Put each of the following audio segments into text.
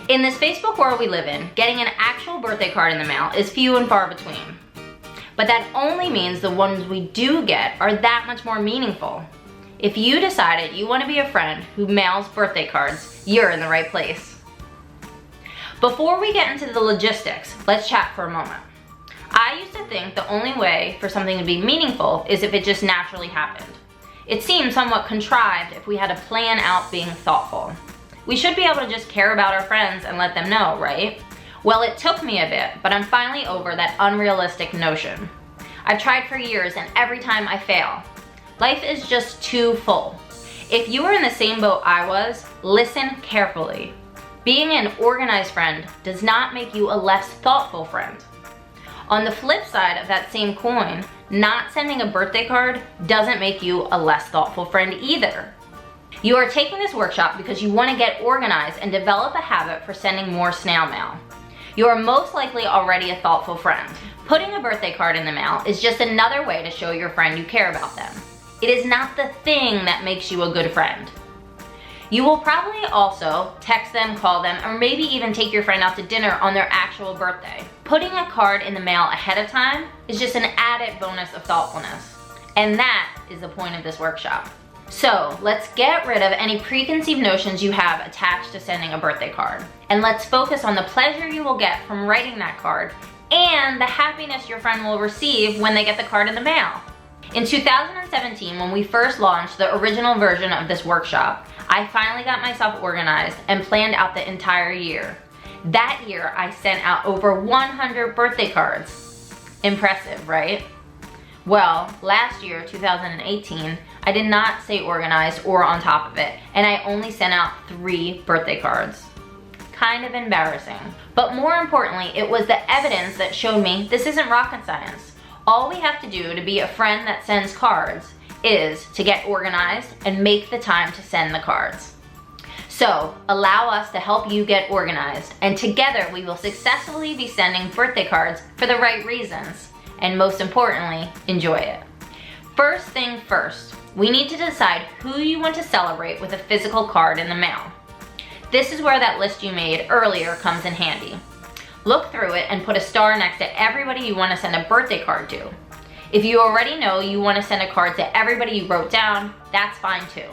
In this Facebook world we live in, getting an actual birthday card in the mail is few and far between. But that only means the ones we do get are that much more meaningful. If you decided you want to be a friend who mails birthday cards, you're in the right place. Before we get into the logistics, let's chat for a moment. I used to think the only way for something to be meaningful is if it just naturally happened. It seemed somewhat contrived if we had to plan out being thoughtful. We should be able to just care about our friends and let them know, right? Well, it took me a bit, but I'm finally over that unrealistic notion. I've tried for years and every time I fail. Life is just too full. If you were in the same boat I was, listen carefully. Being an organized friend does not make you a less thoughtful friend. On the flip side of that same coin, not sending a birthday card doesn't make you a less thoughtful friend either. You are taking this workshop because you want to get organized and develop a habit for sending more snail mail. You are most likely already a thoughtful friend. Putting a birthday card in the mail is just another way to show your friend you care about them. It is not the thing that makes you a good friend. You will probably also text them, call them, or maybe even take your friend out to dinner on their actual birthday. Putting a card in the mail ahead of time is just an added bonus of thoughtfulness. And that is the point of this workshop. So let's get rid of any preconceived notions you have attached to sending a birthday card. And let's focus on the pleasure you will get from writing that card and the happiness your friend will receive when they get the card in the mail. In 2017, when we first launched the original version of this workshop, I finally got myself organized and planned out the entire year. That year, I sent out over 100 birthday cards. Impressive, right? Well, last year, 2018, I did not stay organized or on top of it, and I only sent out 3 birthday cards. Kind of embarrassing. But more importantly, it was the evidence that showed me this isn't rocket science. All we have to do to be a friend that sends cards is to get organized and make the time to send the cards. So, allow us to help you get organized, and together we will successfully be sending birthday cards for the right reasons, and most importantly, enjoy it. First thing first, we need to decide who you want to celebrate with a physical card in the mail. This is where that list you made earlier comes in handy. Look through it and put a star next to everybody you want to send a birthday card to. If you already know you want to send a card to everybody you wrote down, that's fine too.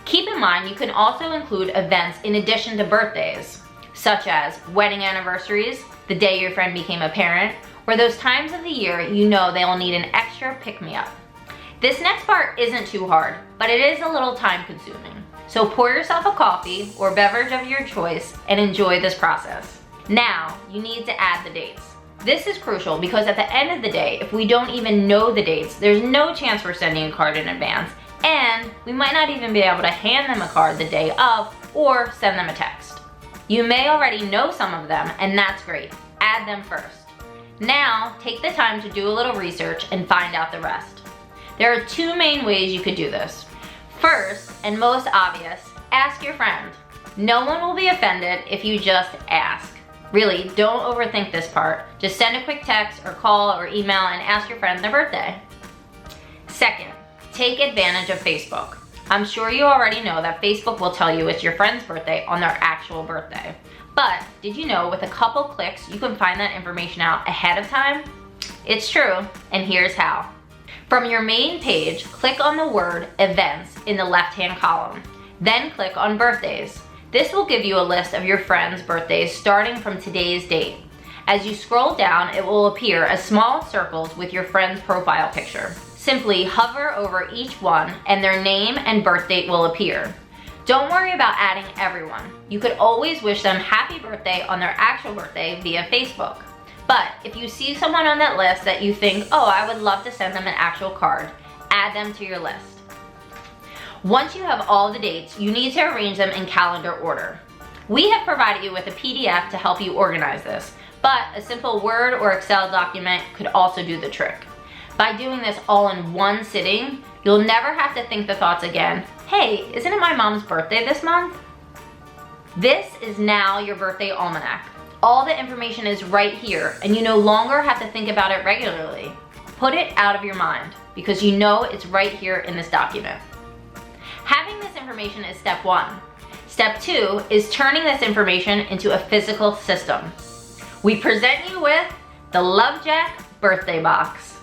Keep in mind you can also include events in addition to birthdays, such as wedding anniversaries, the day your friend became a parent, or those times of the year you know they'll need an extra pick-me-up. This next part isn't too hard, but it is a little time-consuming. So pour yourself a coffee or beverage of your choice and enjoy this process. Now, you need to add the dates. This is crucial because at the end of the day, if we don't even know the dates, there's no chance we're sending a card in advance, and we might not even be able to hand them a card the day of or send them a text. You may already know some of them, and that's great. Add them first. Now, take the time to do a little research and find out the rest. There are 2 main ways you could do this. First, and most obvious, ask your friend. No one will be offended if you just ask. Really, don't overthink this part. Just send a quick text or call or email and ask your friend their birthday. Second, take advantage of Facebook. I'm sure you already know that Facebook will tell you it's your friend's birthday on their actual birthday. But did you know with a couple clicks you can find that information out ahead of time? It's true, and here's how. From your main page, click on the word events in the left-hand column. Then click on birthdays. This will give you a list of your friends' birthdays starting from today's date. As you scroll down, it will appear as small circles with your friend's profile picture. Simply hover over each one and their name and birth date will appear. Don't worry about adding everyone. You could always wish them happy birthday on their actual birthday via Facebook. But if you see someone on that list that you think, oh, I would love to send them an actual card, add them to your list. Once you have all the dates, you need to arrange them in calendar order. We have provided you with a PDF to help you organize this, but a simple Word or Excel document could also do the trick. By doing this all in one sitting, you'll never have to think the thoughts again, hey, isn't it my mom's birthday this month? This is now your birthday almanac. All the information is right here, and you no longer have to think about it regularly. Put it out of your mind, because you know it's right here in this document. Having this information is step 1. Step 2 is turning this information into a physical system. We present you with the Love Jack birthday box.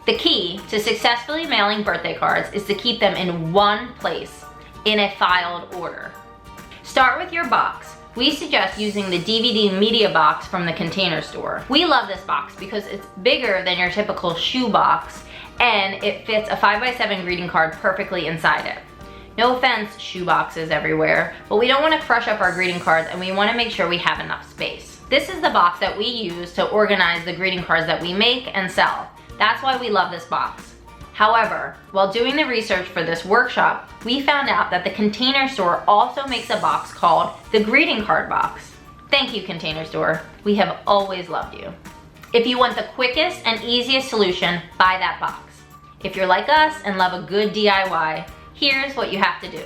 The key to successfully mailing birthday cards is to keep them in one place, in a filed order. Start with your box. We suggest using the DVD media box from the Container Store. We love this box because it's bigger than your typical shoe box and it fits a 5x7 greeting card perfectly inside it. No offense, shoe boxes everywhere, but we don't want to crush up our greeting cards and we want to make sure we have enough space. This is the box that we use to organize the greeting cards that we make and sell. That's why we love this box. However, while doing the research for this workshop, we found out that the Container Store also makes a box called the Greeting Card Box. Thank you, Container Store. We have always loved you. If you want the quickest and easiest solution, buy that box. If you're like us and love a good DIY, here's what you have to do.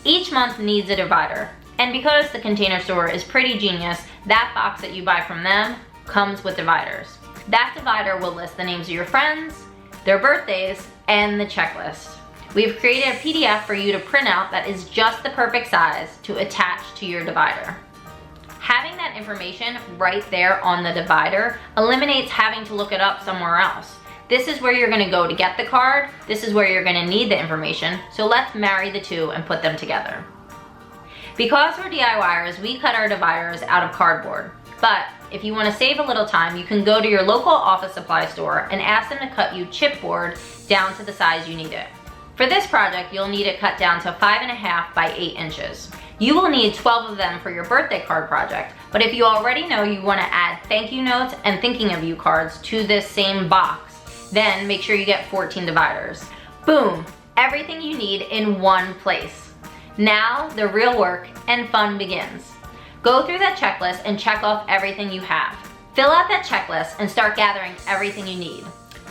Each month needs a divider, and because the Container Store is pretty genius, that box that you buy from them comes with dividers. That divider will list the names of your friends, their birthdays, and the checklist. We've created a PDF for you to print out that is just the perfect size to attach to your divider. Having that information right there on the divider eliminates having to look it up somewhere else. This is where you're gonna go to get the card, this is where you're gonna need the information, so let's marry the two and put them together. Because we're DIYers, we cut our dividers out of cardboard. But if you want to save a little time, you can go to your local office supply store and ask them to cut you chipboard down to the size you need it. For this project, you'll need it cut down to 5.5 by 8 inches. You will need 12 of them for your birthday card project, but if you already know you want to add thank you notes and thinking of you cards to this same box, then make sure you get 14 dividers. Boom! Everything you need in one place. Now the real work and fun begins. Go through that checklist and check off everything you have. Fill out that checklist and start gathering everything you need.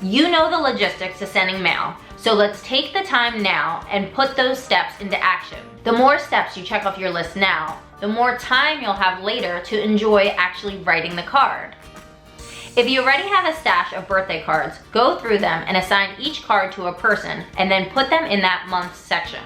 You know the logistics to sending mail, so let's take the time now and put those steps into action. The more steps you check off your list now, the more time you'll have later to enjoy actually writing the card. If you already have a stash of birthday cards, go through them and assign each card to a person and then put them in that month's section.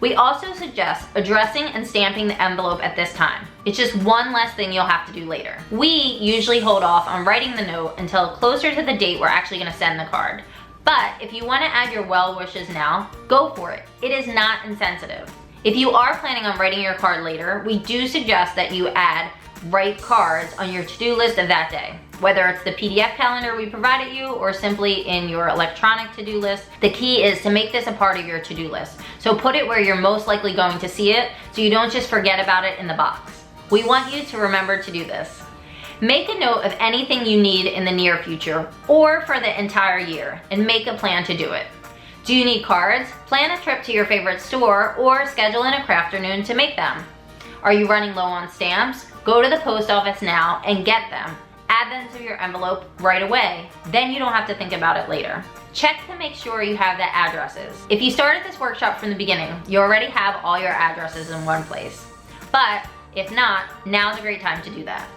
We also suggest addressing and stamping the envelope at this time. It's just one less thing you'll have to do later. We usually hold off on writing the note until closer to the date we're actually gonna send the card. But if you wanna add your well wishes now, go for it. It is not insensitive. If you are planning on writing your card later, we do suggest that you add write cards on your to-do list of that day. Whether it's the PDF calendar we provided you or simply in your electronic to-do list, the key is to make this a part of your to-do list. So put it where you're most likely going to see it so you don't just forget about it in the box. We want you to remember to do this. Make a note of anything you need in the near future or for the entire year and make a plan to do it. Do you need cards? Plan a trip to your favorite store or schedule in a crafternoon to make them. Are you running low on stamps? Go to the post office now and get them. Add them to your envelope right away. Then you don't have to think about it later. Check to make sure you have the addresses. If you started this workshop from the beginning, you already have all your addresses in one place. But if not, now's a great time to do that.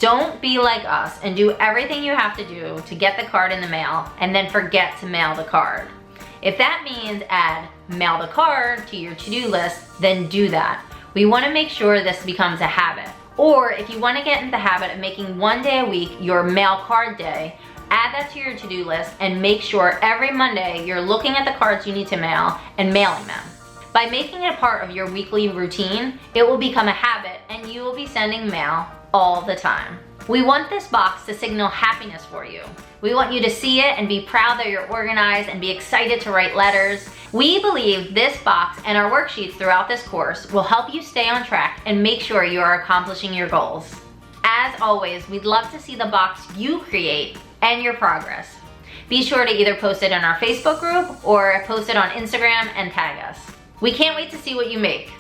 Don't be like us and do everything you have to do to get the card in the mail and then forget to mail the card. If that means add mail the card to your to-do list, then do that. We want to make sure this becomes a habit. Or if you want to get into the habit of making one day a week your mail card day, add that to your to-do list and make sure every Monday you're looking at the cards you need to mail and mailing them. By making it a part of your weekly routine, it will become a habit and you will be sending mail all the time. We want this box to signal happiness for you. We want you to see it and be proud that you're organized and be excited to write letters. We believe this box and our worksheets throughout this course will help you stay on track and make sure you are accomplishing your goals. As always, we'd love to see the box you create and your progress. Be sure to either post it in our Facebook group or post it on Instagram and tag us. We can't wait to see what you make.